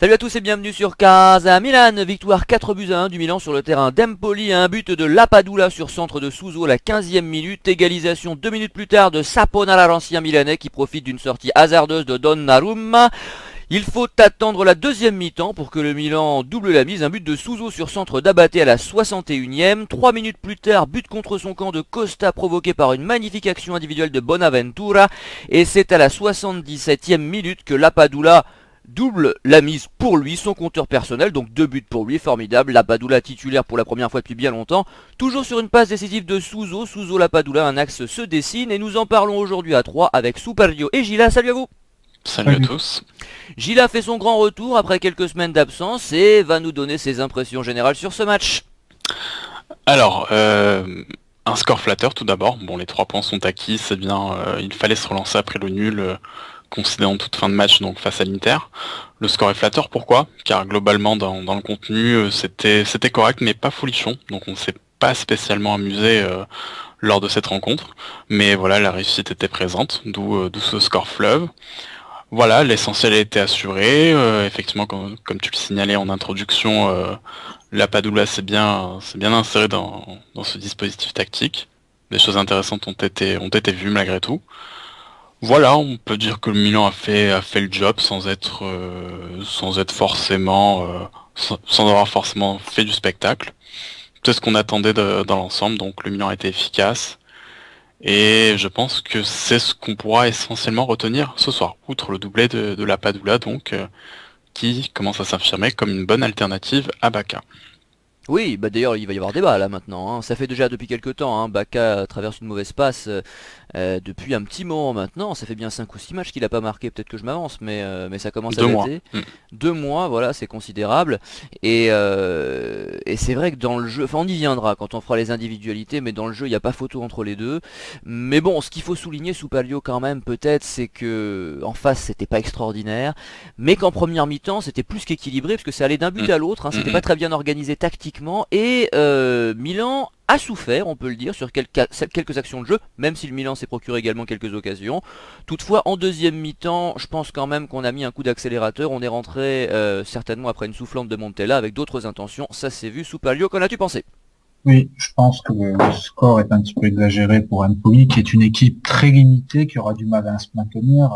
Salut à tous et bienvenue sur Casa Milan, victoire 4-1 du Milan sur le terrain d'Empoli, un but de Lapadula sur centre de Suso à la 15e minute, égalisation 2 minutes plus tard de Saponara, l'ancien Milanais qui profite d'une sortie hasardeuse de Donnarumma. Il faut attendre la deuxième mi-temps pour que le Milan double la mise, un but de Suso sur centre d'Abate à la 61e, 3 minutes plus tard, but contre son camp de Costa provoqué par une magnifique action individuelle de Bonaventura, et c'est à la 77e minute que Lapadula double la mise pour lui, son compteur personnel, donc 2 buts pour lui, formidable. Lapadula titulaire pour la première fois depuis bien longtemps, toujours sur une passe décisive de Suso, Lapadula, un axe se dessine et nous en parlons aujourd'hui à 3 avec Superio et Gila. Salut à vous. Salut à tous. Gila fait son grand retour après quelques semaines d'absence et va nous donner ses impressions générales sur ce match. Alors, un score flatteur tout d'abord. Bon, les 3 points sont acquis, c'est bien. Il fallait se relancer après le nul, considérant toute fin de match donc face à l'Inter. Le score est flatteur, pourquoi? Car globalement dans le contenu, c'était correct mais pas folichon. Donc on s'est pas spécialement amusé lors de cette rencontre. Mais voilà, la réussite était présente, d'où ce score fleuve. Voilà, l'essentiel a été assuré. Effectivement, comme tu le signalais en introduction, Lapadula s'est bien inséré dans ce dispositif tactique. Des choses intéressantes ont été vues malgré tout. Voilà, on peut dire que le Milan a fait le job sans être forcément, sans avoir forcément fait du spectacle. C'est ce qu'on attendait dans l'ensemble, donc le Milan a été efficace. Et je pense que c'est ce qu'on pourra essentiellement retenir ce soir, outre le doublé de Lapadula, donc qui commence à s'affirmer comme une bonne alternative à Bacca. Oui, bah d'ailleurs il va y avoir débat là maintenant, hein. Ça fait déjà depuis quelques temps, hein. Bacca traverse une mauvaise passe depuis un petit moment maintenant, ça fait bien 5 ou 6 matchs qu'il a pas marqué, peut-être que je m'avance, mais ça commence à 2 mois. dater. 2 mois, voilà, c'est considérable. Et c'est vrai que dans le jeu, enfin on y viendra quand on fera les individualités, mais dans le jeu il n'y a pas photo entre les deux. Mais bon, ce qu'il faut souligner sous Palio quand même peut-être, c'est que en face c'était pas extraordinaire, mais qu'en première mi-temps c'était plus qu'équilibré, parce que ça allait d'un but à l'autre, hein. C'était pas très bien organisé tactiquement, et Milan a souffert, on peut le dire, sur quelques actions de jeu, même si le Milan s'est procuré également quelques occasions. Toutefois, en deuxième mi-temps, je pense quand même qu'on a mis un coup d'accélérateur. On est rentré certainement après une soufflante de Montella avec d'autres intentions. Ça s'est vu sous Palio. Qu'en as-tu pensé? Oui, je pense que le score est un petit peu exagéré pour Empoli, qui est une équipe très limitée, qui aura du mal à se maintenir.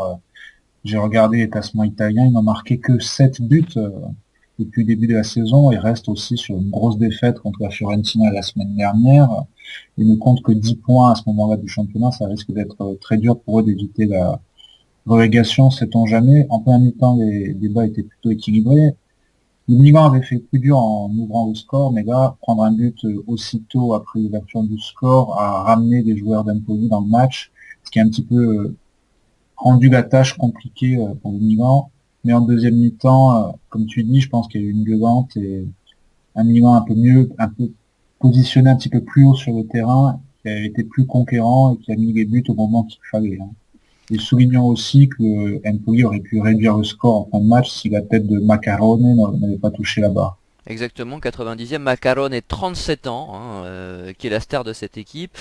J'ai regardé les classements italiens, ils n'ont marqué que 7 buts depuis le début de la saison et reste aussi sur une grosse défaite contre la Fiorentina la semaine dernière. Ils ne comptent que 10 points à ce moment-là du championnat, ça risque d'être très dur pour eux d'éviter la relégation, sait-on jamais. En plein mi-temps, les débats étaient plutôt équilibrés. Le Milan avait fait plus dur en ouvrant le score, mais là, prendre un but aussitôt après l'ouverture du score a ramené des joueurs d'Empoli dans le match, ce qui a un petit peu rendu la tâche compliquée pour le Milan. Mais en deuxième mi-temps, comme tu dis, je pense qu'il y a eu une violente et un Milan un peu mieux, un peu positionné un petit peu plus haut sur le terrain, qui a été plus conquérant et qui a mis les buts au moment qu'il fallait, hein. Et soulignons aussi que Empoli aurait pu réduire le score en fin de match si la tête de Maccarone n'avait pas touché la barre. Exactement, 90e, Macaron est 37 ans, hein, qui est la star de cette équipe.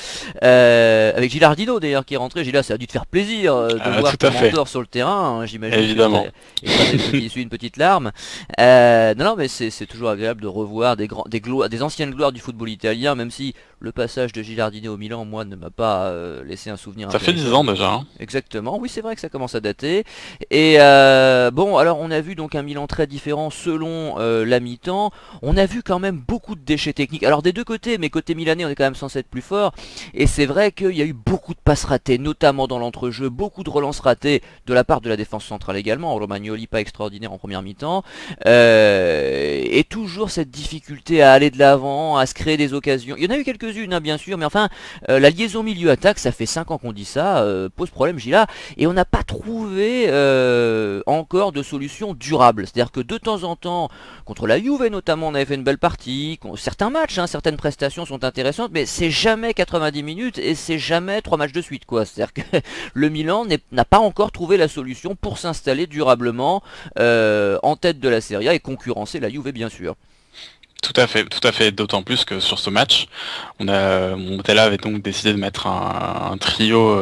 Avec Gilardino d'ailleurs qui est rentré. Gila, ça a dû te faire plaisir de voir Tout ton à fait. mentor sur le terrain, hein, j'imagine. Évidemment. Il suit une petite larme. Non, mais c'est toujours agréable de revoir des anciennes gloires du football italien, même si le passage de Gilardino au Milan, moi, ne m'a pas laissé un souvenir Ça fait 10 impérissable. ans déjà, hein. Exactement, oui c'est vrai que ça commence à dater. Et bon, alors on a vu donc un Milan très différent selon la mi-temps. On a vu quand même beaucoup de déchets techniques. Alors des deux côtés, mais côté milanais on est quand même censé être plus fort. Et c'est vrai qu'il y a eu beaucoup de passes ratées, notamment dans l'entrejeu, beaucoup de relances ratées de la part de la défense centrale également. Romagnoli pas extraordinaire en première mi-temps. Et toujours cette difficulté à aller de l'avant, à se créer des occasions. Il y en a eu quelques-unes, hein, bien sûr, mais enfin, la liaison milieu-attaque, ça fait 5 ans qu'on dit ça, pose problème Gila. Et on n'a pas trouvé encore de solution durable. C'est-à-dire que de temps en temps, contre la Juve notamment, on avait fait une belle partie. Certains matchs, hein, certaines prestations sont intéressantes, mais c'est jamais 90 minutes et c'est jamais 3 matchs de suite, quoi. C'est-à-dire que le Milan n'a pas encore trouvé la solution pour s'installer durablement en tête de la Serie A et concurrencer la Juve, bien sûr. Tout à fait, d'autant plus que sur ce match, Montella avait donc décidé de mettre un trio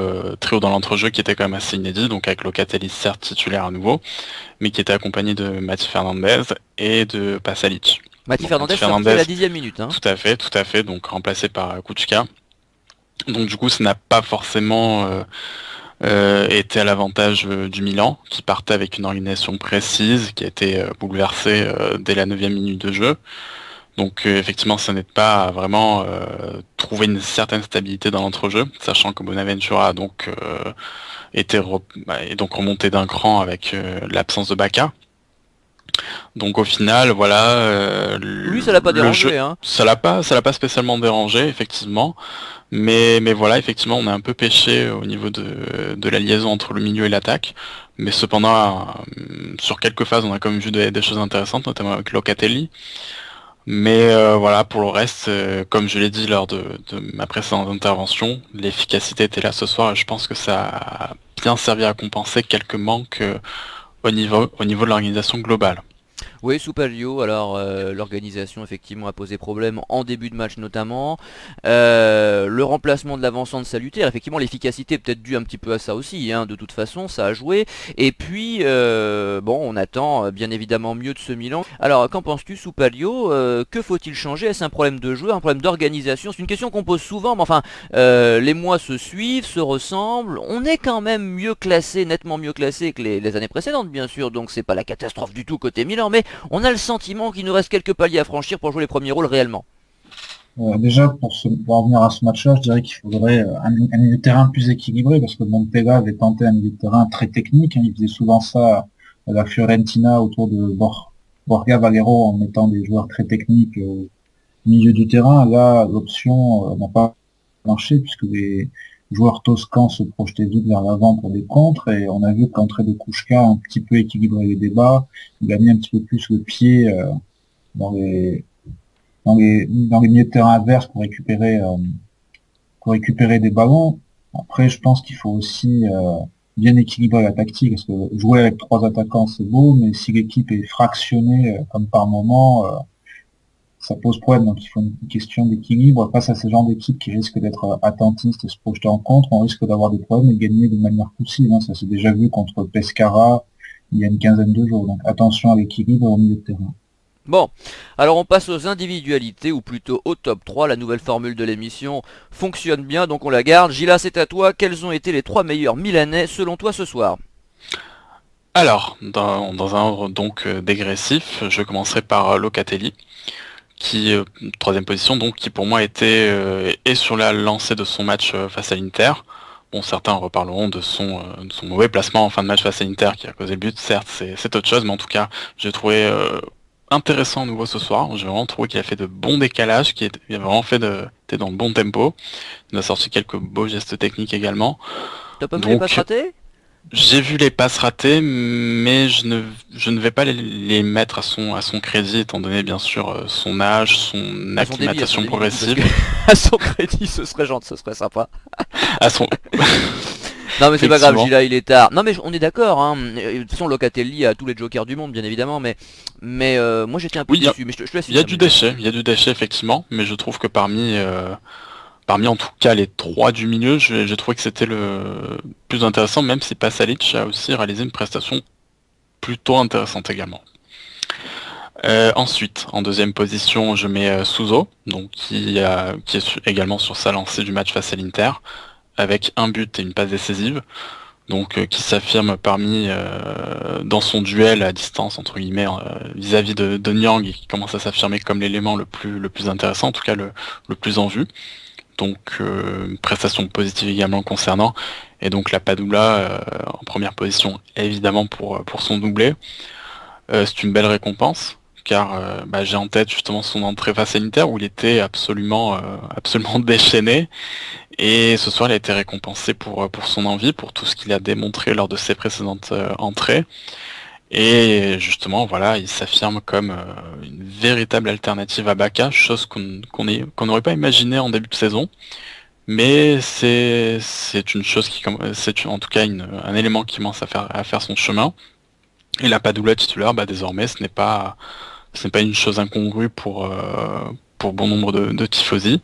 dans l'entrejeu qui était quand même assez inédit, donc avec Locatelli certes titulaire à nouveau, mais qui était accompagné de Mathieu Fernandez et de Pasalic. Mathieu Donc, Fernandez Mathieu sorti à la 10e minute. Hein. tout à fait, donc remplacé par Kučka. Donc du coup, ça n'a pas forcément été à l'avantage du Milan, qui partait avec une organisation précise, qui a été bouleversée dès la 9e minute de jeu. Donc effectivement, ça n'aide pas à vraiment trouver une certaine stabilité dans l'entrejeu, sachant que Bonaventura a donc est donc remonté d'un cran avec l'absence de Bacca. Donc au final, voilà, Lui, ça l'a pas le jeu, dérangé. Hein. ça l'a pas spécialement dérangé, effectivement. Mais voilà, effectivement, on a un peu pêché au niveau de la liaison entre le milieu et l'attaque. Mais cependant, sur quelques phases, on a quand même vu des choses intéressantes, notamment avec Locatelli. Mais voilà, pour le reste, comme je l'ai dit lors de ma précédente intervention, l'efficacité était là ce soir et je pense que ça a bien servi à compenser quelques manques au niveau de l'organisation globale. Oui, sous Palio, alors l'organisation effectivement a posé problème en début de match notamment. Le remplacement de l'avancante salutaire, effectivement l'efficacité est peut-être due un petit peu à ça aussi, hein, de toute façon ça a joué. Et puis bon, on attend bien évidemment mieux de ce Milan. Alors qu'en penses-tu sous Palio? Que faut-il changer? Est-ce un problème de joueur, un problème d'organisation? C'est une question qu'on pose souvent, mais enfin les mois se suivent, se ressemblent. On est quand même mieux classé, nettement mieux classé que les années précédentes bien sûr, donc c'est pas la catastrophe du tout côté Milan, mais on a le sentiment qu'il nous reste quelques paliers à franchir pour jouer les premiers rôles réellement. Déjà, pour revenir à ce match-là, je dirais qu'il faudrait un milieu de terrain plus équilibré, parce que Montella avait tenté un milieu de terrain très technique, hein, il faisait souvent ça à la Fiorentina autour de Borja Valero en mettant des joueurs très techniques au milieu du terrain. Là, l'option n'a pas marché, puisque les joueurs toscans se projetaient vite vers l'avant pour des contres, et on a vu que l'entrée de Kuška a un petit peu équilibré les débats, il a mis un petit peu plus le pied dans les dans les milieux de terrain adverses pour récupérer des ballons. Après, je pense qu'il faut aussi bien équilibrer la tactique, parce que jouer avec trois attaquants c'est beau, mais si l'équipe est fractionnée comme par moment, ça pose problème. Donc il faut une question d'équilibre. Face à ce genre d'équipe qui risque d'être attentiste et se projeter en contre, on risque d'avoir des problèmes et gagner de manière poussive. Hein. Ça s'est déjà vu contre Pescara il y a une quinzaine de jours. Donc attention à l'équilibre au milieu de terrain. Bon, alors on passe aux individualités, ou plutôt au top 3. La nouvelle formule de l'émission fonctionne bien, donc on la garde. Gila, c'est à toi. Quels ont été les 3 meilleurs Milanais selon toi ce soir? Alors, dans un ordre donc dégressif, je commencerai par Locatelli, qui troisième position, donc qui pour moi est sur la lancée de son match face à l'Inter. Bon, certains reparleront de son mauvais placement en fin de match face à l'Inter qui a causé le but, certes c'est autre chose, mais en tout cas j'ai trouvé intéressant à nouveau ce soir. J'ai vraiment trouvé qu'il a fait de bons décalages, il a vraiment était dans le bon tempo. Il a sorti quelques beaux gestes techniques également. T'as pas vu les passes ratées? J'ai vu les passes ratées, mais je ne vais pas les mettre à son crédit, étant donné bien sûr son âge, son acclimatation progressive. À son crédit, ce serait gentil, ce serait sympa. À son... Non mais c'est pas grave, Gila, il est tard. Non mais on est d'accord, hein. De toute façon Locatelli a tous les jokers du monde bien évidemment, mais moi j'étais un peu déçu. Mais je te laisse. Il y a du déchet effectivement, mais je trouve que parmi en tout cas les trois du milieu, j'ai trouvé que c'était le plus intéressant, même si Pasalic a aussi réalisé une prestation plutôt intéressante également. Ensuite, en deuxième position, je mets Suso, donc qui est également sur sa lancée du match face à l'Inter, avec un but et une passe décisive, donc qui s'affirme dans son duel à distance entre guillemets vis-à-vis de Nyang, et qui commence à s'affirmer comme l'élément le plus intéressant, en tout cas le plus en vue. Donc prestation positive également concernant, et donc la Padula en première position évidemment pour son doublé. C'est une belle récompense, car j'ai en tête justement son entrée face à l'Inter où il était absolument déchaîné, et ce soir il a été récompensé pour son envie, pour tout ce qu'il a démontré lors de ses précédentes entrées. Et justement, voilà, il s'affirme comme une véritable alternative à Bacca, chose qu'on n'aurait pas imaginé en début de saison. Mais c'est une chose c'est en tout cas un élément qui commence à faire son chemin. Et la Padula titulaire, désormais, ce n'est pas c'est pas une chose incongrue pour bon nombre de tifosi.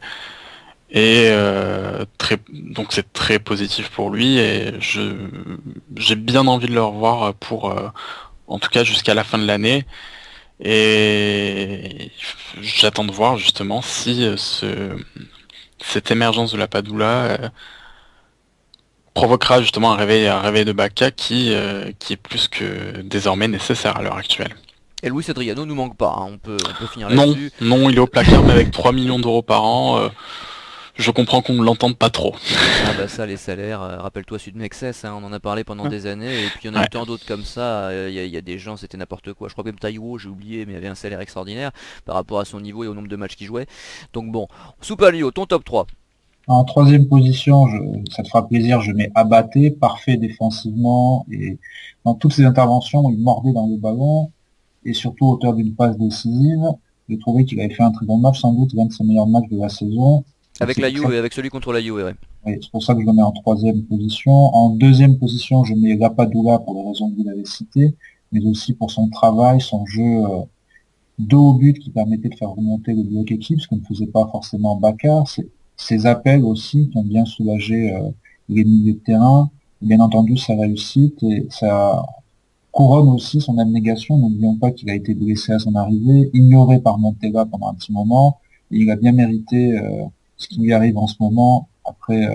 Et donc c'est très positif pour lui et j'ai bien envie de le revoir pour en tout cas jusqu'à la fin de l'année. Et j'attends de voir justement si cette émergence de la Padula provoquera justement un réveil de Bacca qui est plus que désormais nécessaire à l'heure actuelle. Et Luis Adriano nous manque pas, hein, on peut finir Non, là-dessus. non, il est au placard, mais avec 3 millions d'euros par an, je comprends qu'on ne l'entende pas trop. Ah bah ça, les salaires, rappelle-toi Sudmexes, hein, on en a parlé pendant des années, et puis il y en a Ouais. eu tant d'autres comme ça, il y a des gens, c'était n'importe quoi, je crois que même Taiwo, j'ai oublié, mais il avait un salaire extraordinaire par rapport à son niveau et au nombre de matchs qu'il jouait. Donc bon, Soupalio, ton top 3. En troisième position, ça te fera plaisir, je mets Abaté, parfait défensivement et dans toutes ses interventions, il mordait dans le ballon et surtout auteur d'une passe décisive. J'ai trouvé qu'il avait fait un très bon match, sans doute l'un de ses meilleurs matchs de la saison. Donc Avec la c'est très- Juve, avec celui contre la Juve, ouais. oui, c'est pour ça que je le mets en troisième position. En deuxième position, je mets Lapadula pour les raisons que vous l'avez citées, mais aussi pour son travail, son jeu dos au but qui permettait de faire remonter le bloc équipe, ce que ne faisait pas forcément Bakar. Ses appels aussi qui ont bien soulagé les milieux de terrain. Bien entendu, sa réussite et ça couronne aussi son abnégation. N'oublions pas qu'il a été blessé à son arrivée, ignoré par Montella pendant un petit moment, et il a bien mérité ce qui lui arrive en ce moment après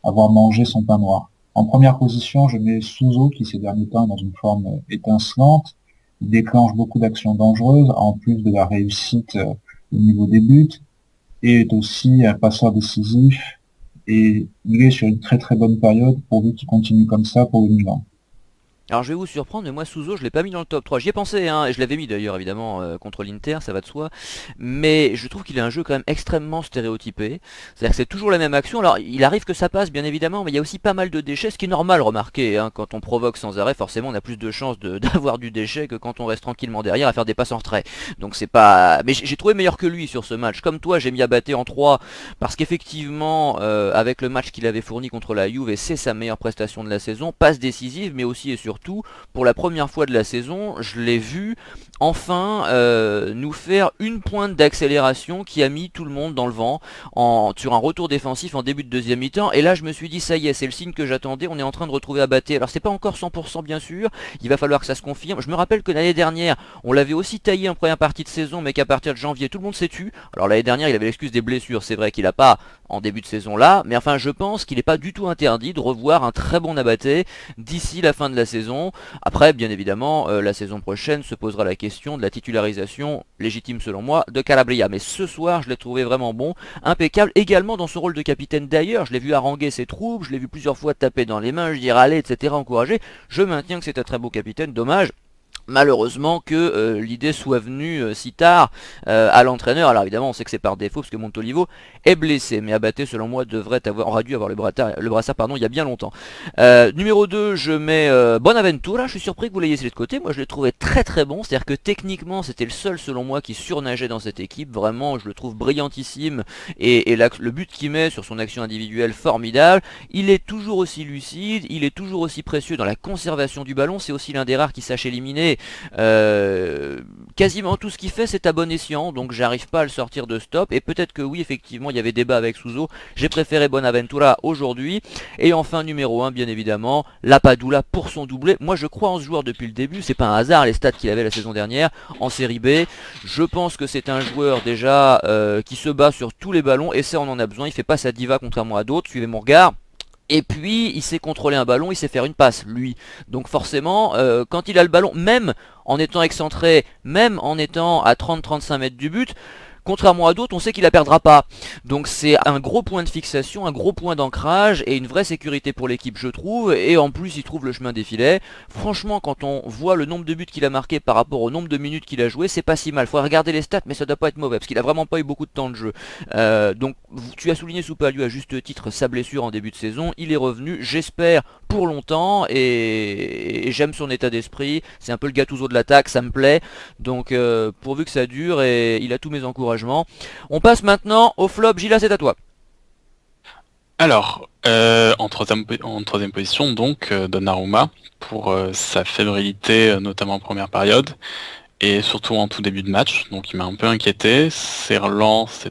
avoir mangé son pain noir. En première position, je mets Souzo qui ces derniers temps est dans une forme étincelante. Il déclenche beaucoup d'actions dangereuses, en plus de la réussite au niveau des buts, et est aussi un passeur décisif. Et il est sur une très très bonne période pourvu qu'il continue comme ça pour le Milan. Alors je vais vous surprendre, mais moi Souzo je l'ai pas mis dans le top 3. J'y ai pensé, hein, et je l'avais mis d'ailleurs évidemment contre l'Inter, ça va de soi. Mais je trouve qu'il a un jeu quand même extrêmement stéréotypé. C'est-à-dire que c'est toujours la même action. Alors il arrive que ça passe bien évidemment, mais il y a aussi pas mal de déchets, ce qui est normal remarquer. Hein, quand on provoque sans arrêt, forcément on a plus de chances d'avoir du déchet que quand on reste tranquillement derrière à faire des passes en retrait. Donc c'est pas. Mais j'ai trouvé meilleur que lui sur ce match. Comme toi, j'ai mis Abaté en 3 parce qu'effectivement, avec le match qu'il avait fourni contre la Juve, et c'est sa meilleure prestation de la saison, passe décisive, mais aussi et surtout, pour la première fois de la saison, je l'ai vu enfin nous faire une pointe d'accélération qui a mis tout le monde dans le vent sur un retour défensif en début de deuxième mi-temps. Et là, je me suis dit, ça y est, c'est le signe que j'attendais, on est en train de retrouver Abaté. Alors, c'est pas encore 100% bien sûr, il va falloir que ça se confirme. Je me rappelle que l'année dernière, on l'avait aussi taillé en première partie de saison, mais qu'à partir de janvier, tout le monde s'est tu. Alors, l'année dernière, il avait l'excuse des blessures, c'est vrai qu'il a pas en début de saison là, mais enfin, je pense qu'il n'est pas du tout interdit de revoir un très bon Abaté d'ici la fin de la saison. Après, bien évidemment, la saison prochaine se posera la question de la titularisation légitime selon moi de Calabria. Mais ce soir, je l'ai trouvé vraiment bon, impeccable, également dans son rôle de capitaine d'ailleurs. Je l'ai vu haranguer ses troupes, je l'ai vu plusieurs fois taper dans les mains, je dire allez, etc., encourager. Je maintiens que c'est un très beau capitaine, dommage malheureusement que l'idée soit venue si tard à l'entraîneur. Alors évidemment on sait que c'est par défaut parce que Montolivo est blessé, mais Abaté selon moi aurait dû avoir le brassard pardon, il y a bien longtemps. Numéro 2, je mets Bonaventura. Je suis surpris que vous l'ayez laissé de côté, moi je l'ai trouvé très très bon, c'est à dire que techniquement c'était le seul selon moi qui surnageait dans cette équipe. Vraiment je le trouve brillantissime, et le but qu'il met sur son action individuelle formidable. Il est toujours aussi lucide, il est toujours aussi précieux dans la conservation du ballon, c'est aussi l'un des rares qui sache éliminer. Quasiment tout ce qu'il fait c'est à bon escient, donc j'arrive pas à le sortir de stop. Et peut-être que oui, effectivement il y avait débat avec Souzo, j'ai préféré Bonaventura aujourd'hui. Et enfin numéro 1 bien évidemment, Lapadula pour son doublé. Moi je crois en ce joueur depuis le début, c'est pas un hasard les stats qu'il avait la saison dernière en série B. Je pense que c'est un joueur déjà qui se bat sur tous les ballons, et ça on en a besoin. Il fait pas sa diva contrairement à d'autres, suivez mon regard. Et puis il sait contrôler un ballon, il sait faire une passe, lui. Donc forcément, quand il a le ballon, même en étant excentré, même en étant à 30-35 mètres du but, contrairement à d'autres, on sait qu'il la perdra pas. Donc c'est un gros point de fixation, un gros point d'ancrage et une vraie sécurité pour l'équipe, je trouve. Et en plus, il trouve le chemin des filets. Franchement, quand on voit le nombre de buts qu'il a marqué par rapport au nombre de minutes qu'il a joué, c'est pas si mal. Faut regarder les stats, mais ça doit pas être mauvais parce qu'il a vraiment pas eu beaucoup de temps de jeu. Donc tu as souligné Soupalieu à juste titre sa blessure en début de saison. Il est revenu, j'espère, pour longtemps, et j'aime son état d'esprit. C'est un peu le Gattuso de l'attaque, ça me plaît. Donc pourvu que ça dure, et il a tous mes encouragements. On passe maintenant au flop. Gila, c'est à toi. Alors, en troisième position, donc, Donnarumma, pour sa fébrilité, notamment en première période, et surtout en tout début de match, donc il m'a un peu inquiété. Ses relances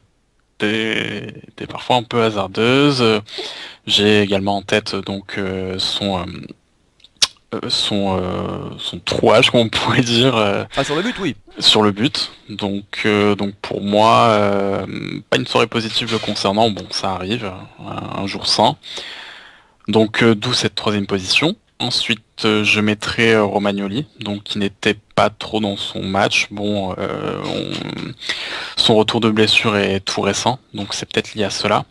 étaient parfois un peu hasardeuses. J'ai également en tête donc son trouage, comme on pourrait dire, Ah, sur le but, oui. sur le but. Donc pour moi, pas une soirée positive le concernant. Bon, ça arrive, un jour sans. Donc d'où cette troisième position. Ensuite, je mettrai Romagnoli, donc qui n'était pas trop dans son match. Bon, son retour de blessure est tout récent, donc c'est peut-être lié à cela.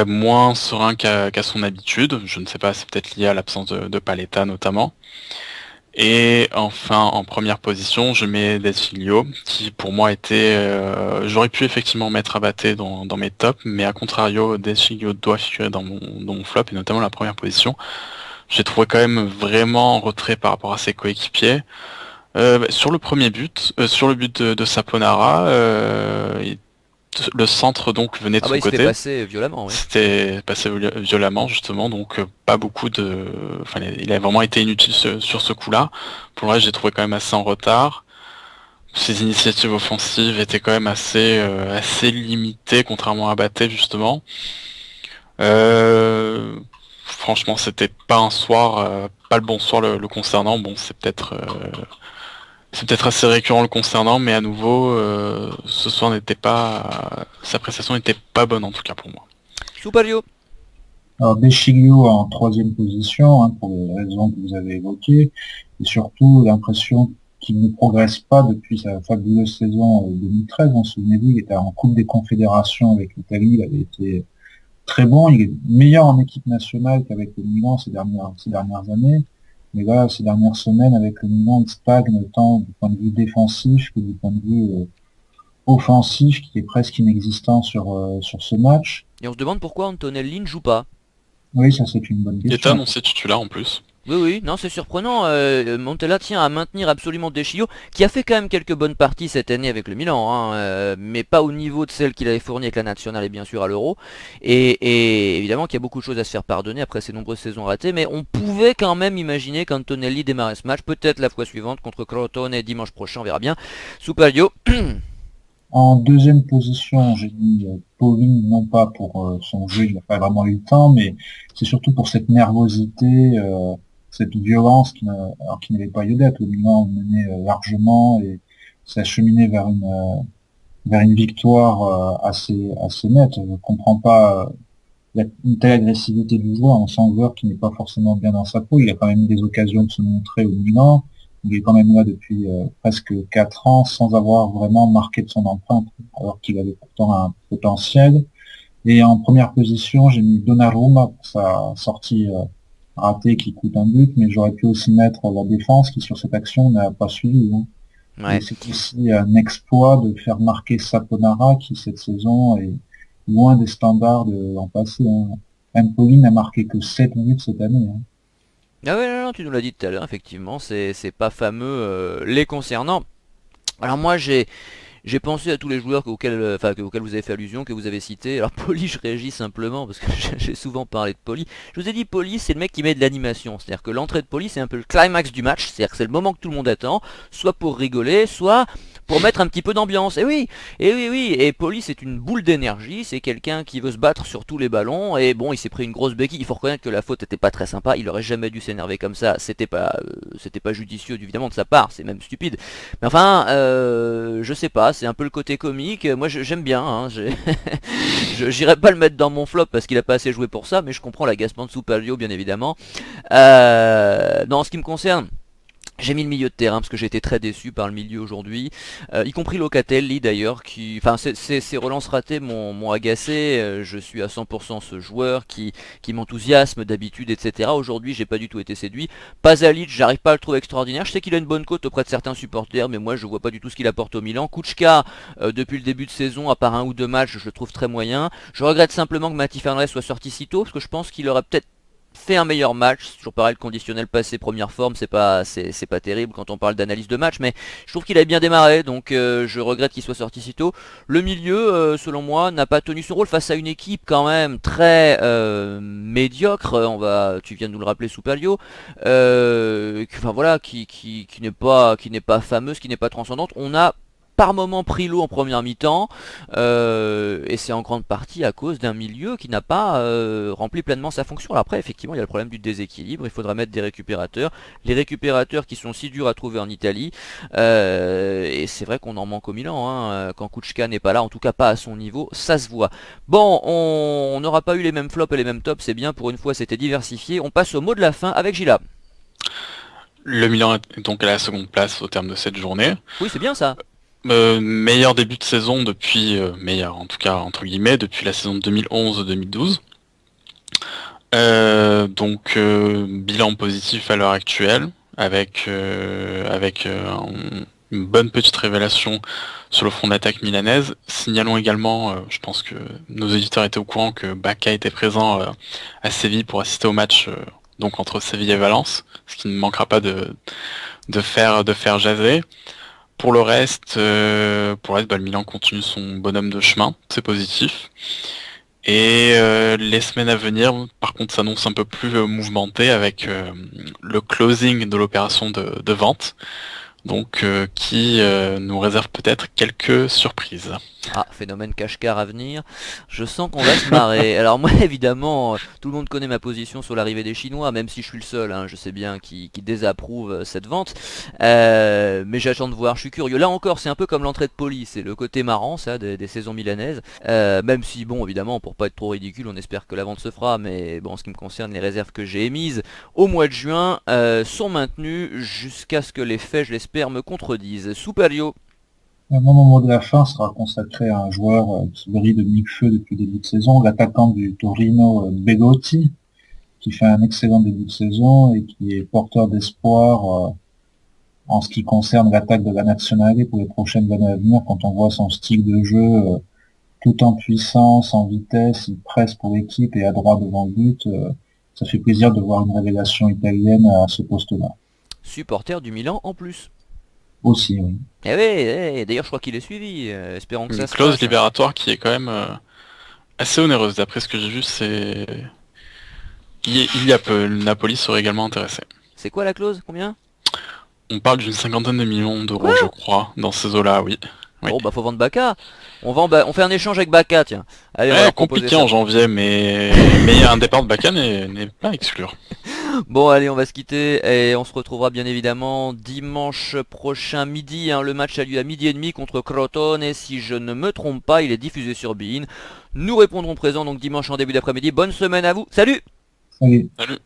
Moins serein qu'à son habitude, je ne sais pas, c'est peut-être lié à l'absence de Paletta notamment. Et enfin, en première position, je mets Desfiglio, qui pour moi était... j'aurais pu effectivement mettre Abaté dans mes tops, mais à contrario, Desfiglio doit figurer dans mon flop, et notamment la première position. J'ai trouvé quand même vraiment en retrait par rapport à ses coéquipiers. Sur le premier but, sur le but de Saponara, le centre donc venait de Ah bah son il se fait côté. passer violemment, oui. C'était passé violemment justement, donc pas beaucoup de... Enfin, il a vraiment été inutile sur ce coup-là. Pour le reste, j'ai trouvé quand même assez en retard. Ses initiatives offensives étaient quand même assez limitées, contrairement à Baté justement. Franchement, c'était pas un soir, pas le bon soir le concernant. Bon, c'est peut-être assez récurrent le concernant, mais à nouveau, ce soir sa prestation n'était pas bonne en tout cas pour moi. Supario. Alors Deschiglio en troisième position, hein, pour les raisons que vous avez évoquées, et surtout l'impression qu'il ne progresse pas depuis sa fabuleuse saison 2013. Hein, souvenez-vous, il était en Coupe des Confédérations avec l'Italie, il avait été très bon, il est meilleur en équipe nationale qu'avec le Milan ces dernières années. Mais là, ces dernières semaines, avec le Milan, il stagne tant du point de vue défensif que du point de vue offensif, qui est presque inexistant sur ce match. Et on se demande pourquoi Antonelli ne joue pas. Oui, ça c'est une bonne Il était question. annoncé titulaire en plus. Oui, oui, non, c'est surprenant. Montella tient à maintenir absolument Deschillo, qui a fait quand même quelques bonnes parties cette année avec le Milan, hein, mais pas au niveau de celles qu'il avait fournies avec la nationale et bien sûr à l'Euro. Et évidemment qu'il y a beaucoup de choses à se faire pardonner après ces nombreuses saisons ratées, mais on pouvait quand même imaginer qu'Antonelli démarrait ce match, peut-être la fois suivante contre Crotone dimanche prochain, on verra bien. Supario. En deuxième position, j'ai mis Pauline, non pas pour son jeu, il n'a pas vraiment eu le temps, mais c'est surtout pour cette nervosité, cette violence alors qu'il n'avait pas lieu d'être. Le Milan menait largement et s'acheminait vers une victoire assez nette. Je ne comprends pas une telle agressivité du joueur. On sent le joueur qui n'est pas forcément bien dans sa peau. Il a quand même eu des occasions de se montrer au Milan. Il est quand même là depuis presque 4 ans sans avoir vraiment marqué de son empreinte, alors qu'il avait pourtant un potentiel. Et en première position, j'ai mis Donnarumma pour sa sortie ratée qui coûte un but, mais j'aurais pu aussi mettre la défense qui sur cette action n'a pas suivi. Hein. Et Ouais. c'est aussi un exploit de faire marquer Saponara qui cette saison est loin des standards de l'an passé. Hein. Empoli n'a marqué que 7 buts cette année. Hein. Ah ouais, non, non, tu nous l'as dit tout à l'heure, effectivement, c'est pas fameux les concernant. Alors moi j'ai pensé à tous les joueurs auxquels vous avez fait allusion, que vous avez cités. Alors Poli, je réagis simplement parce que j'ai souvent parlé de Poli. Je vous ai dit Poli, c'est le mec qui met de l'animation. C'est-à-dire que l'entrée de Poli, c'est un peu le climax du match. C'est-à-dire que c'est le moment que tout le monde attend, soit pour rigoler, soit pour mettre un petit peu d'ambiance. Et oui, et oui, oui. Et Poli, c'est une boule d'énergie. C'est quelqu'un qui veut se battre sur tous les ballons. Et bon, il s'est pris une grosse béquille. Il faut reconnaître que la faute était pas très sympa. Il aurait jamais dû s'énerver comme ça. C'était pas judicieux évidemment de sa part. C'est même stupide. Mais enfin, je sais pas, c'est un peu le côté comique. Moi, j'aime bien. Hein, j'irai pas le mettre dans mon flop parce qu'il a pas assez joué pour ça, mais je comprends l'agacement de Soupalio, bien évidemment. Non, en ce qui me concerne. J'ai mis le milieu de terrain parce que j'ai été très déçu par le milieu aujourd'hui, y compris Locatelli d'ailleurs, enfin ces relances ratées m'ont agacé. Je suis à 100% ce joueur qui m'enthousiasme d'habitude, etc. Aujourd'hui j'ai pas du tout été séduit. Pasalic, j'arrive pas à le trouver extraordinaire. Je sais qu'il a une bonne cote auprès de certains supporters, mais moi je vois pas du tout ce qu'il apporte au Milan. Kuchka, depuis le début de saison, à part un ou deux matchs, je le trouve très moyen. Je regrette simplement que Mati Fernandez soit sorti si tôt, parce que je pense qu'il aurait peut-être fait un meilleur match. C'est toujours pareil, le conditionnel passé première forme, c'est pas terrible quand on parle d'analyse de match, mais je trouve qu'il a bien démarré, donc je regrette qu'il soit sorti si tôt. Le milieu, selon moi, n'a pas tenu son rôle face à une équipe quand même très médiocre. Tu viens de nous le rappeler, Soupalio, enfin voilà, qui n'est pas fameuse, qui n'est pas transcendante. On a par moment pris l'eau en première mi-temps, et c'est en grande partie à cause d'un milieu qui n'a pas rempli pleinement sa fonction. Alors après, effectivement, il y a le problème du déséquilibre, il faudra mettre des récupérateurs, les récupérateurs qui sont si durs à trouver en Italie, et c'est vrai qu'on en manque au Milan, hein, quand Kučka n'est pas là, en tout cas pas à son niveau, ça se voit. Bon, on n'aura pas eu les mêmes flops et les mêmes tops, c'est bien, pour une fois c'était diversifié. On passe au mot de la fin avec Gila. Le Milan est donc à la seconde place au terme de cette journée. Oui, c'est bien ça. Meilleur début de saison depuis, meilleur en tout cas entre guillemets, depuis la saison 2011-2012. Bilan positif à l'heure actuelle, avec une bonne petite révélation sur le front d'attaque milanaise. Signalons également, je pense que nos éditeurs étaient au courant que Bacca était présent à Séville pour assister au match donc entre Séville et Valence, ce qui ne manquera pas de faire jaser. Pour le reste, le Milan continue son bonhomme de chemin, c'est positif. Et les semaines à venir, par contre, s'annoncent un peu plus mouvementées avec le closing de l'opération de vente, donc qui nous réserve peut-être quelques surprises. Ah, phénomène cache-car à venir. Je sens qu'on va se marrer. Alors moi, évidemment, tout le monde connaît ma position sur l'arrivée des Chinois, même si je suis le seul, hein, je sais bien, qui désapprouve cette vente. Mais j'attends de voir, je suis curieux. Là encore, c'est un peu comme l'entrée de Poli, c'est le côté marrant, ça, des saisons milanaises. Même si, bon, évidemment, pour pas être trop ridicule, on espère que la vente se fera, mais bon, en ce qui me concerne, les réserves que j'ai émises au mois de juin sont maintenues jusqu'à ce que les faits, je l'espère, me contredisent. Superio. Mon mot de la fin sera consacré à un joueur qui brille de mille feux depuis le début de saison, l'attaquant du Torino, Belotti, qui fait un excellent début de saison et qui est porteur d'espoir en ce qui concerne l'attaque de la Nazionale pour les prochaines années à venir. Quand on voit son style de jeu, tout en puissance, en vitesse, il presse pour l'équipe et à droit devant le but, ça fait plaisir de voir une révélation italienne à ce poste-là. Supporter du Milan en plus. Aussi, oui. Eh oui, d'ailleurs je crois qu'il est suivi, espérons que ça Une se clause passe. libératoire qui est quand même assez onéreuse, d'après ce que j'ai vu, c'est... Il y a peu, le Napoli serait également intéressé. C'est quoi la clause? Combien? On parle d'une cinquantaine de millions d'euros, je crois, dans ces eaux-là, oui. Oui. Bon bah faut vendre Bacca. On fait un échange avec Bacca, tiens. Allez, on va Ouais, leur proposer compliqué ça. en janvier, mais un départ de Bacca n'est pas à exclure. Bon allez, on va se quitter et on se retrouvera bien évidemment dimanche prochain midi, hein. Le match a lieu à midi et demi contre Crotone, et si je ne me trompe pas, il est diffusé sur beIN. Nous répondrons présent donc dimanche en début d'après-midi. Bonne semaine à vous, salut! Allez. Salut.